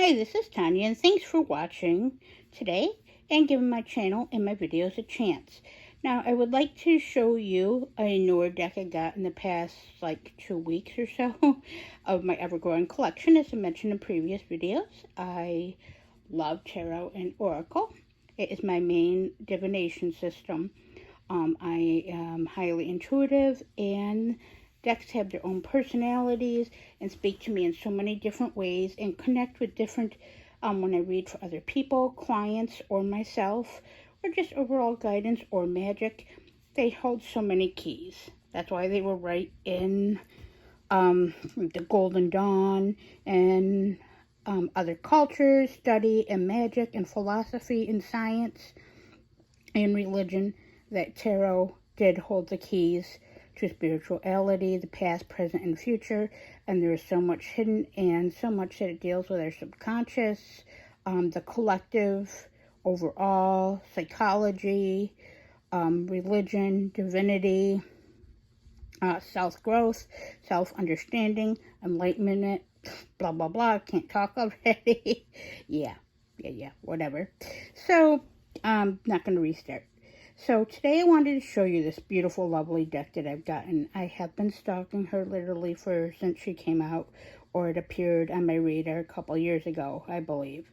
Hi, this is Tanya, and thanks for watching today and giving my channel and my videos a chance. Now, I would like to show you a newer deck I got in the past, 2 weeks or so, of my ever-growing collection. As I mentioned in previous videos, I love tarot and oracle. It is my main divination system. I am highly intuitive, and decks have their own personalities and speak to me in so many different ways and connect with different, when I read for other people, clients, or myself, or just overall guidance or magic. They hold so many keys. That's why they were right in the Golden Dawn and other cultures, study and magic and philosophy and science and religion, that tarot did hold the keys to spirituality, the past, present, and future, and there is so much hidden and so much that it deals with our subconscious, the collective, overall, psychology, religion, divinity, self-growth, self-understanding, enlightenment, blah, blah, blah. I can't talk already. yeah, whatever. So, not going to restart. So today I wanted to show you this beautiful, lovely deck that I've gotten. I have been stalking her literally since she came out, or it appeared on my radar a couple years ago, I believe.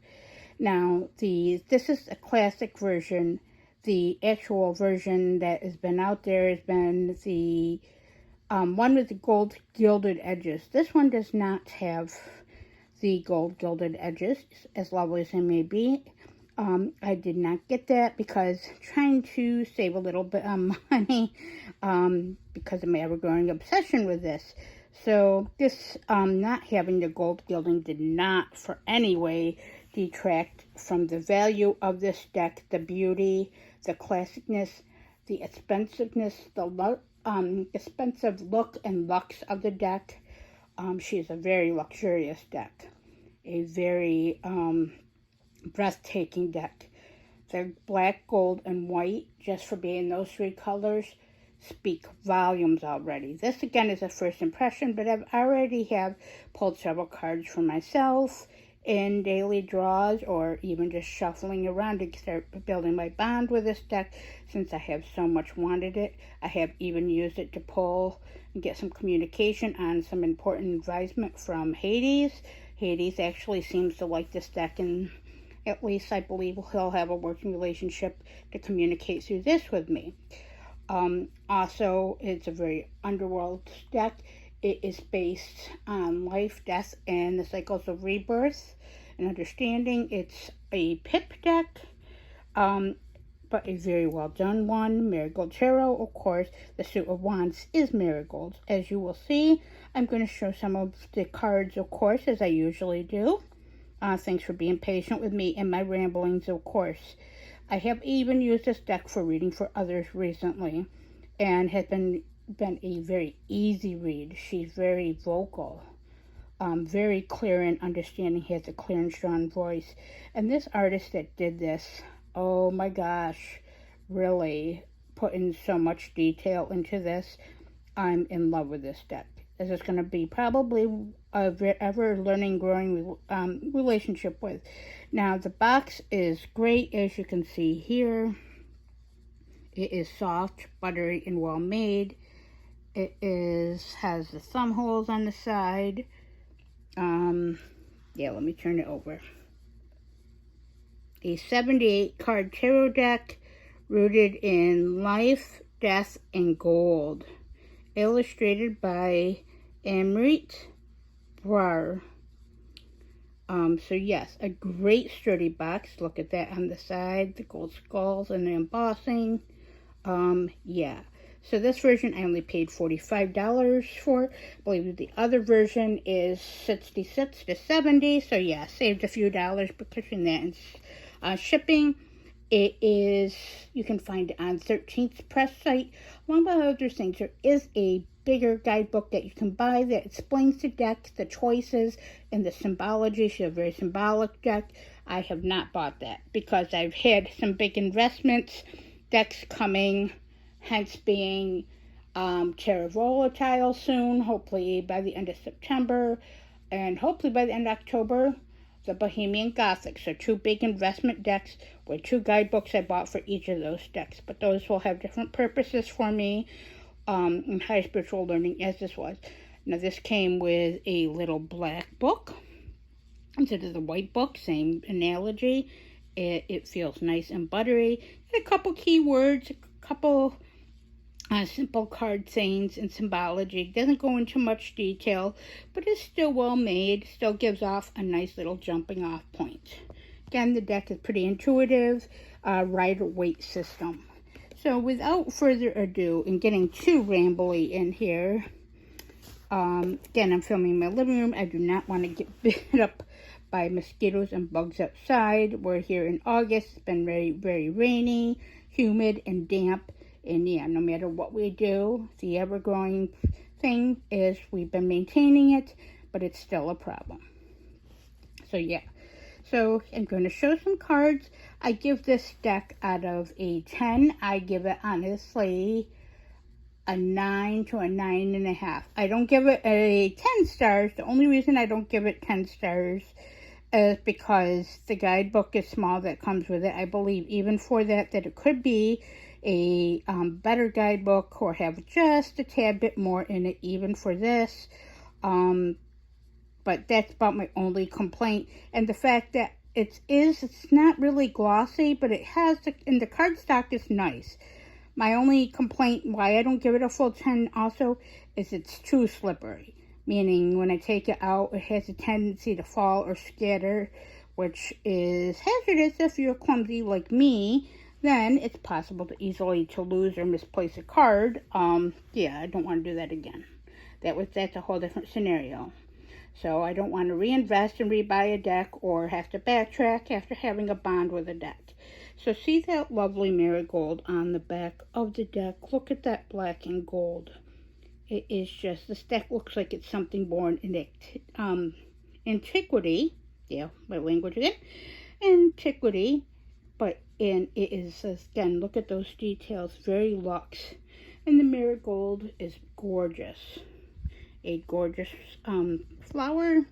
Now, this is a classic version. The actual version that has been out there has been the one with the gold gilded edges. This one does not have the gold gilded edges, as lovely as they may be. I did not get that because trying to save a little bit of money because of my ever-growing obsession with this. So this not having the gold gilding did not for any way detract from the value of this deck, the beauty, the classicness, the expensiveness, the expensive look and lux of the deck. She is a very luxurious deck, a very breathtaking deck. The black, gold, and white, just for being those three colors, speak volumes already. This again is a first impression, but I've already pulled several cards for myself in daily draws, or even just shuffling around to start building my bond with this deck, since I have so much wanted it. I have even used it to pull and get some communication on some important advisement from Hades. Hades actually seems to like this deck, and at least I believe he'll have a working relationship to communicate through this with me. Also, it's a very underworld deck. It is based on life, death, and the cycles of rebirth and understanding. It's a pip deck, but a very well done one. Marigold Tarot, of course. The Suit of Wands is Marigold. As you will see, I'm going to show some of the cards, of course, as I usually do. Thanks for being patient with me and my ramblings, of course. I have even used this deck for reading for others recently, and has been a very easy read. She's very vocal, very clear and understanding, has a clear and strong voice. And this artist that did this, oh my gosh, really put in so much detail into this. I'm in love with this deck. This is going to be probably a ever learning, growing relationship with. Now, the box is great, as you can see here. It is soft, buttery, and well made. It has the thumb holes on the side. Yeah, let me turn it over. A 78 card tarot deck rooted in life, death, and gold. Illustrated by Amrit Brar. So yes, a great sturdy box. Look at that on the side, the gold skulls and the embossing. Yeah. So this version I only paid $45 for. I believe the other version is $66 to $70. So yeah, saved a few dollars between that and shipping. It is, you can find it on 13th Press site. Along with other things, there is a bigger guidebook that you can buy that explains the deck, the choices, and the symbology. She's a very symbolic deck. I have not bought that because I've had some big investments, decks coming, hence being Terra Volatile soon, hopefully by the end of September, and hopefully by the end of October. the Bohemian Gothic. So 2 big investment decks with 2 guidebooks I bought for each of those decks. But those will have different purposes for me in high spiritual learning, as this was. Now this came with a little black book instead of the white book, same analogy. It feels nice and buttery. And a couple keywords, a couple simple card sayings and symbology. It doesn't go into much detail, but it's still well made. Still gives off a nice little jumping off point. Again, the deck is pretty intuitive, rider-weight system. So without further ado, and getting too rambly in here, again, I'm filming in my living room. I do not want to get bit up by mosquitoes and bugs outside. We're here in August. It's been very, very rainy, humid, and damp. And yeah, no matter what we do, the ever-growing thing is we've been maintaining it, but it's still a problem. So yeah. So I'm going to show some cards. I give this deck out of a 10. I give it, honestly, a 9 to a 9.5. I don't give it a 10 stars. The only reason I don't give it 10 stars is because the guidebook is small that comes with it. I believe even for that it could be a better guidebook or have just a tad bit more in it even for this. But that's about my only complaint. And the fact that it's not really glossy, but it has, and the cardstock is nice. My only complaint why I don't give it a full 10 also is it's too slippery. Meaning when I take it out, it has a tendency to fall or scatter, which is hazardous if you're clumsy like me. Then it's possible to easily to lose or misplace a card. Yeah, I don't want to do that again. That's a whole different scenario. So I don't want to reinvest and rebuy a deck or have to backtrack after having a bond with a deck. So see that lovely marigold on the back of the deck? Look at that black and gold. It is just, this deck looks like it's something born in antiquity. Yeah, my language again. Antiquity. But it is, again, look at those details, very luxe. And the marigold is gorgeous. A gorgeous flower.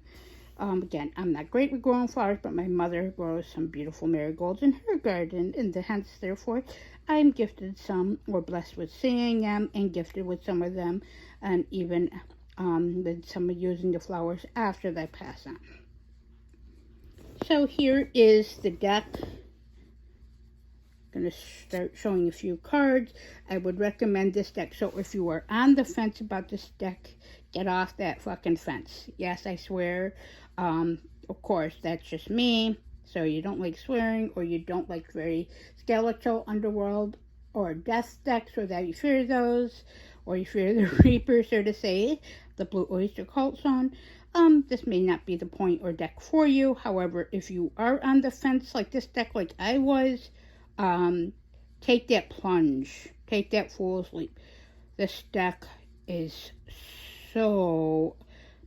Again, I'm not great with growing flowers, but my mother grows some beautiful marigolds in her garden, and hence, therefore, I'm gifted some, or blessed with seeing them, and gifted with some of them, and even with some of using the flowers after they pass on. So here is the deck. Going to start showing a few cards. I would recommend this deck. So if you are on the fence about this deck, get off that fucking fence. Yes, I swear. Of course, that's just me. So you don't like swearing, or you don't like very skeletal underworld or death decks, or that you fear those, or you fear the Reaper, so to say, the Blue Oyster Cult song. This may not be the point or deck for you. However, if you are on the fence like this deck, like I was, take that plunge. Take that fool's leap. This deck is so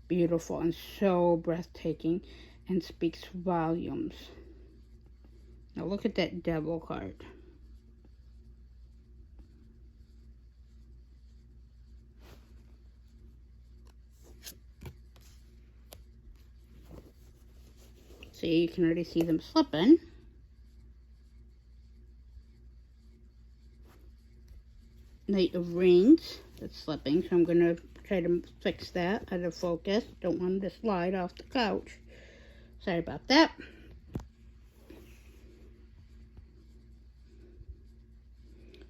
beautiful and so breathtaking and speaks volumes. Now look at that devil card. See, you can already see them slipping. Knight of Rings, that's slipping, so I'm going to try to fix that out of focus. Don't want it to slide off the couch. Sorry about that.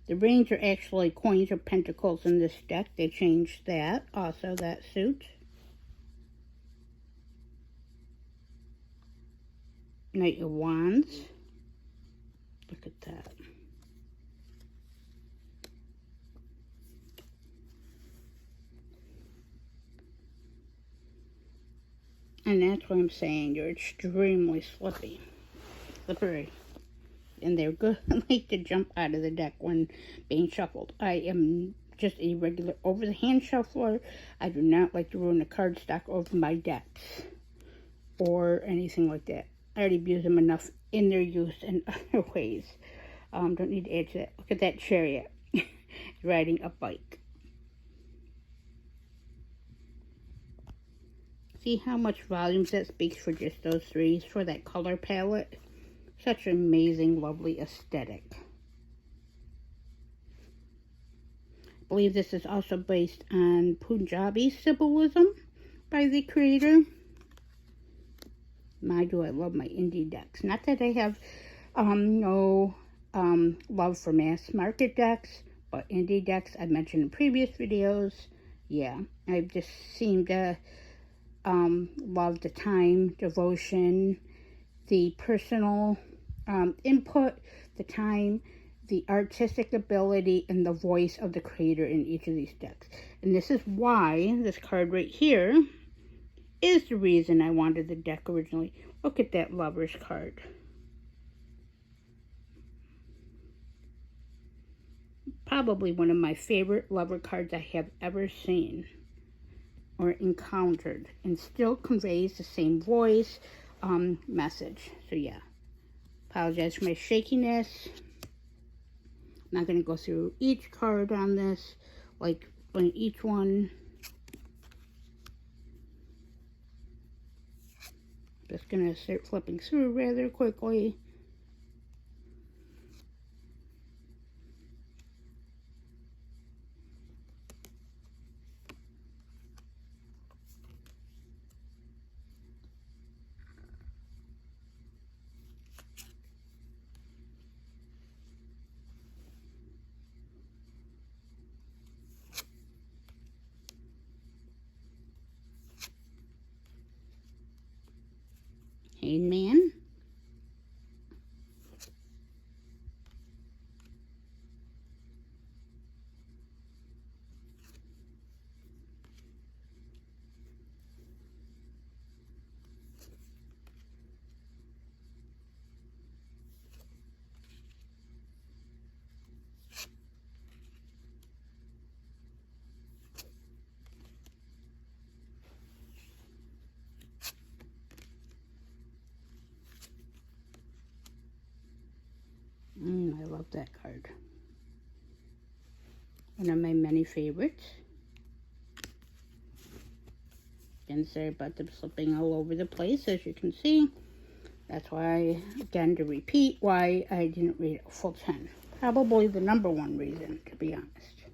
The rings are actually coins or pentacles in this deck. They changed that. Also, that suit. Knight of Wands. Look at that. And that's what I'm saying. You're extremely slippery. And they're good. I like to jump out of the deck when being shuffled. I am just a regular over-the-hand shuffler. I do not like to ruin the cardstock over my decks or anything like that. I already abuse them enough in their use in other ways. Don't need to add to that. Look at that chariot. Riding a bike. See how much volumes that speaks for just those three, for that color palette? Such an amazing, lovely aesthetic. I believe this is also based on Punjabi symbolism by the creator. My, do I love my indie decks. Not that I have no love for mass market decks, but indie decks I've mentioned in previous videos. Yeah, I just seem to love the time, devotion, the personal input, the time, the artistic ability, and the voice of the creator in each of these decks. And this is why this card right here is the reason I wanted the deck originally. Look at that Lover's card. Probably one of my favorite lover cards I have ever seen or encountered, and still conveys the same voice message. So yeah, apologize for my shakiness. I'm not going to go through each card on this, like on each one. Just going to start flipping through rather quickly. Hangman. I love that card. One of my many favorites. Again, sorry about them slipping all over the place, as you can see. That's why, again, to repeat, why I didn't read it full 10. Probably the number one reason, to be honest.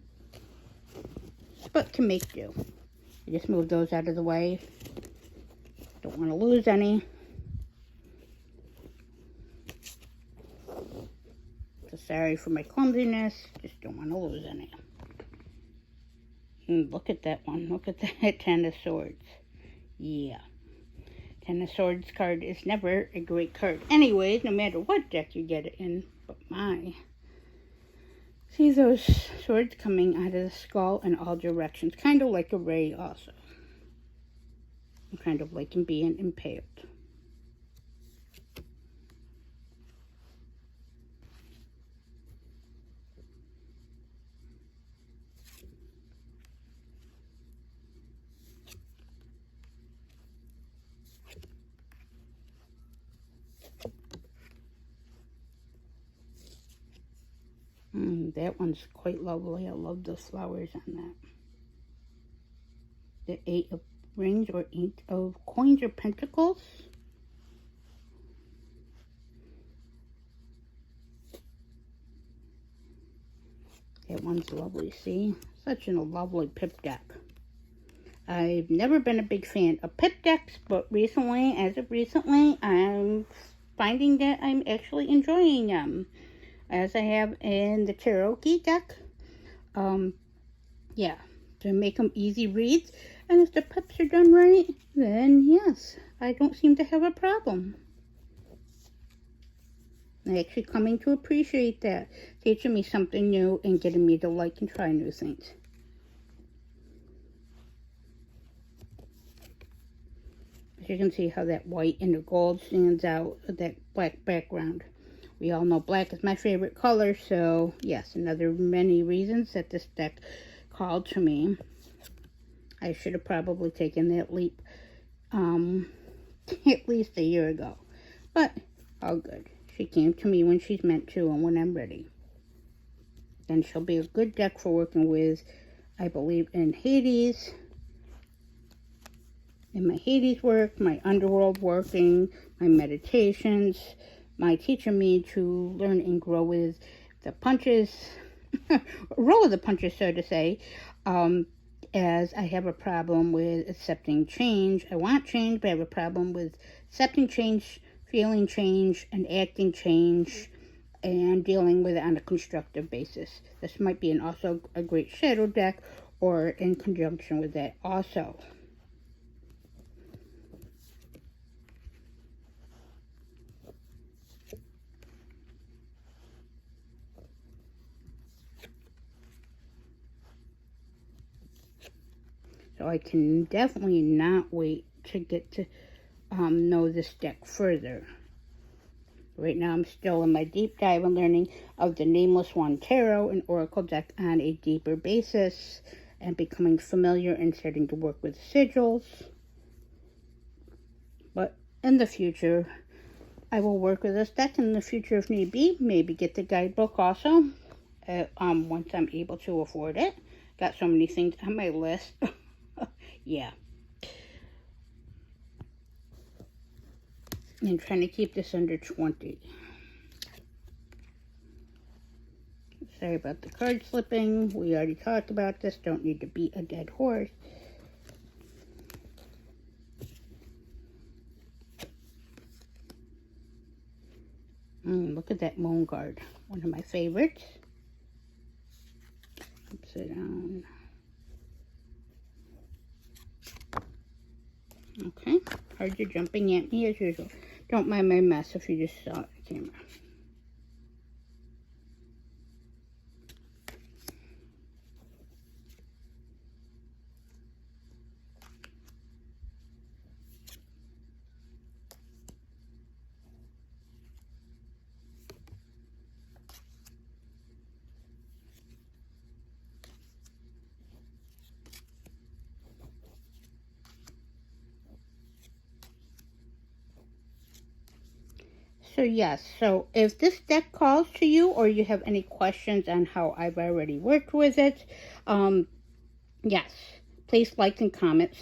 But can make do. I just move those out of the way. Don't want to lose any. So sorry for my clumsiness. Just don't want to lose any. And look at that one. Look at that Ten of Swords. Yeah. Ten of Swords card is never a great card. Anyways, no matter what deck you get it in. But my. See those swords coming out of the skull in all directions. Kind of like a ray also. Kind of like him being impaled. That one's quite lovely. I love the flowers on that. The 8 of Rings or 8 of Coins or Pentacles. That one's lovely, see? Such a lovely pip deck. I've never been a big fan of pip decks, but recently, as of recently, I'm finding that I'm actually enjoying them. As I have in the Cherokee deck. Yeah, to make them easy reads. And if the pips are done right, then yes, I don't seem to have a problem. I'm actually coming to appreciate that. Teaching me something new and getting me to like and try new things. As you can see how that white and the gold stands out with that black background. We all know black is my favorite color, so yes, another many reasons that this deck called to me. I should have probably taken that leap at least a year ago. But all good. She came to me when she's meant to and when I'm ready. Then she'll be a good deck for working with, I believe, in Hades. in my Hades work, my underworld working, my meditations, my teaching me to learn and grow with the punches, roll of the punches, so to say, as I have a problem with accepting change. I want change, but I have a problem with accepting change, feeling change, and acting change, and dealing with it on a constructive basis. This might be also a great shadow deck, or in conjunction with that also. So I can definitely not wait to get to know this deck further. Right now I'm still in my deep dive and learning of the Nameless One Tarot and Oracle deck on a deeper basis, and becoming familiar and starting to work with sigils. But in the future, I will work with this deck in the future if need be. Maybe get the guidebook also, once I'm able to afford it. Got so many things on my list. Yeah. And trying to keep this under 20. Sorry about the card slipping. We already talked about this. Don't need to beat a dead horse. Look at that moon card. One of my favorites. Upside down. Okay. Cards are jumping at me as usual. Don't mind my mess if you just saw it on camera. So yes, so if this deck calls to you, or you have any questions on how I've already worked with it, yes, please like and comment.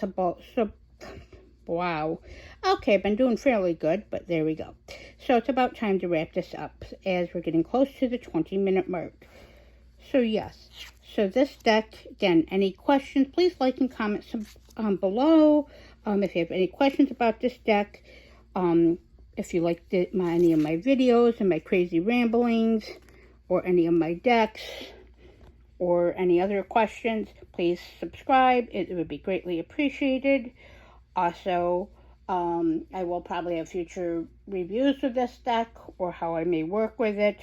Wow. Okay, I've been doing fairly good, but there we go. So it's about time to wrap this up, as we're getting close to the 20-minute mark. So yes, so this deck, again, any questions, please like and comment below. If you have any questions about this deck, if you like any of my videos and my crazy ramblings, or any of my decks, or any other questions, please subscribe. It would be greatly appreciated. Also, I will probably have future reviews of this deck, or how I may work with it,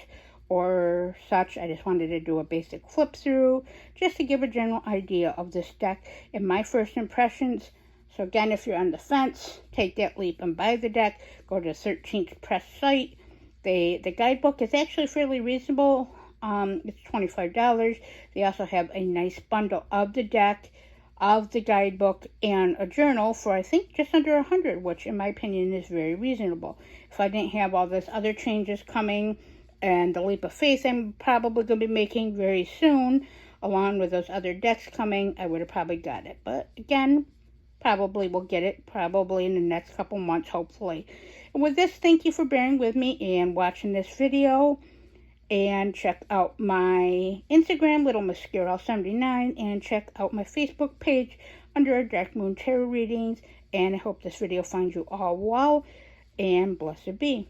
or such. I just wanted to do a basic flip through, just to give a general idea of this deck and my first impressions. So again, if you're on the fence, take that leap and buy the deck. Go to 13th Press site. The guidebook is actually fairly reasonable. It's $25. They also have a nice bundle of the deck, of the guidebook, and a journal for, I think, just under $100, which in my opinion is very reasonable. If I didn't have all those other changes coming, and the leap of faith I'm probably going to be making very soon, along with those other decks coming, I would have probably got it. But again, probably will get it probably in the next couple months, hopefully. And with this, thank you for bearing with me and watching this video. And check out my Instagram, Little Miss Girl 79, and check out my Facebook page under Dark Moon Tarot Readings. And I hope this video finds you all well, and blessed be.